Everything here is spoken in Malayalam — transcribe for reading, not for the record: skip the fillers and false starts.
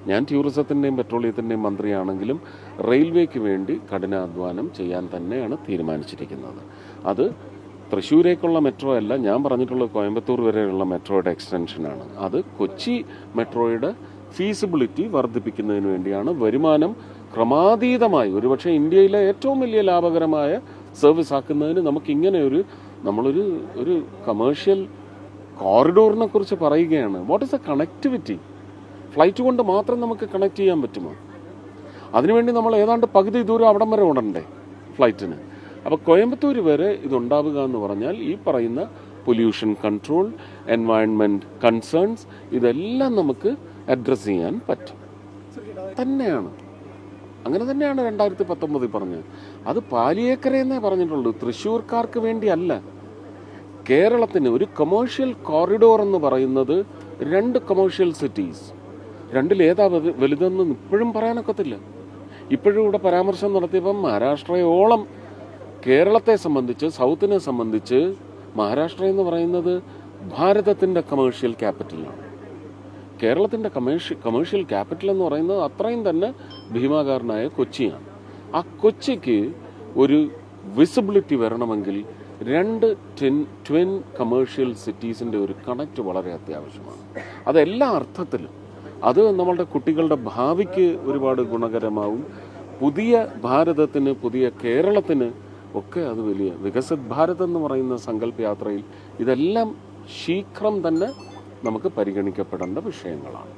ഞാൻ ടൂറിസത്തിൻ്റെയും പെട്രോളിയത്തിൻ്റെയും മന്ത്രിയാണെങ്കിലും റെയിൽവേക്ക് വേണ്ടി കഠിനാധ്വാനം ചെയ്യാൻ തന്നെയാണ് തീരുമാനിച്ചിരിക്കുന്നത്. അത് തൃശ്ശൂരേക്കുള്ള മെട്രോ അല്ല, ഞാൻ പറഞ്ഞിട്ടുള്ള കോയമ്പത്തൂർ വരെയുള്ള മെട്രോയുടെ എക്സ്റ്റൻഷനാണ്. അത് കൊച്ചി മെട്രോയുടെ ഫീസിബിലിറ്റി വർദ്ധിപ്പിക്കുന്നതിന് വേണ്ടിയാണ്. വരുമാനം ക്രമാതീതമായി ഒരുപക്ഷെ ഇന്ത്യയിലെ ഏറ്റവും വലിയ ലാഭകരമായ സർവീസ് ആക്കുന്നതിന് നമുക്കിങ്ങനെ നമ്മളൊരു കമേഴ്ഷ്യൽ കോറിഡോറിനെ കുറിച്ച് പറയുകയാണ്. What is A connectivity? Flight കൊണ്ട് മാത്രം നമുക്ക് കണക്ട് ചെയ്യാൻ പറ്റുമോ? അതിനുവേണ്ടി നമ്മൾ ഏതാണ്ട് പകുതി ദൂരം അവിടം വരെ ഓടണ്ടേ ഫ്ലൈറ്റിന്? അപ്പോൾ കോയമ്പത്തൂർ വരെ ഇതുണ്ടാവുക എന്ന് പറഞ്ഞാൽ ഈ പറയുന്ന പൊല്യൂഷൻ കൺട്രോൾ, എൻവയൺമെൻറ്റ് കൺസേൺസ്, ഇതെല്ലാം നമുക്ക് അഡ്രസ്സ് ചെയ്യാൻ പറ്റും. തന്നെയാണ്, അങ്ങനെ തന്നെയാണ് 2019 പറഞ്ഞത്. അത് പാലിയേക്കരയെന്നേ പറഞ്ഞിട്ടുള്ളൂ, തൃശ്ശൂർക്കാർക്ക് വേണ്ടിയല്ല. കേരളത്തിന് ഒരു കൊമേഴ്ഷ്യൽ കോറിഡോർ എന്ന് പറയുന്നത് 2 കൊമേഴ്ഷ്യൽ സിറ്റീസ്, രണ്ടിലേതാ വലുതെന്ന് ഇപ്പോഴും പറയാനൊക്കത്തില്ല. ഇപ്പോഴും ഇവിടെ പരാമർശം നടത്തിയപ്പം മഹാരാഷ്ട്രയോളം കേരളത്തെ സംബന്ധിച്ച്, സൗത്തിനെ സംബന്ധിച്ച് മഹാരാഷ്ട്ര എന്ന് പറയുന്നത് ഭാരതത്തിൻ്റെ കമേഴ്ഷ്യൽ ക്യാപിറ്റലാണ്. കേരളത്തിൻ്റെ കമേഴ്ഷ്യൽ ക്യാപിറ്റൽ എന്ന് പറയുന്നത് അത്രയും തന്നെ ഭീമാകാരനായ കൊച്ചിയാണ്. ആ കൊച്ചിക്ക് ഒരു വിസിബിലിറ്റി വരണമെങ്കിൽ 2 ട്വിൻ കമേഴ്ഷ്യൽ സിറ്റീസിൻ്റെ ഒരു കണക്റ്റ് വളരെ അത്യാവശ്യമാണ്. അതെല്ലാ അർത്ഥത്തിലും അത് നമ്മളുടെ കുട്ടികളുടെ ഭാവിക്ക് ഒരുപാട് ഗുണകരമാവും. പുതിയ ഭാരതത്തിന്, പുതിയ കേരളത്തിന് ഒക്കെ അത് വലിയ വികസിത് ഭാരത് എന്ന് പറയുന്ന സങ്കല്പയാത്രയിൽ ഇതെല്ലാം ശീഘ്രം തന്നെ നമുക്ക് പരിഗണിക്കപ്പെടേണ്ട വിഷയങ്ങളാണ്.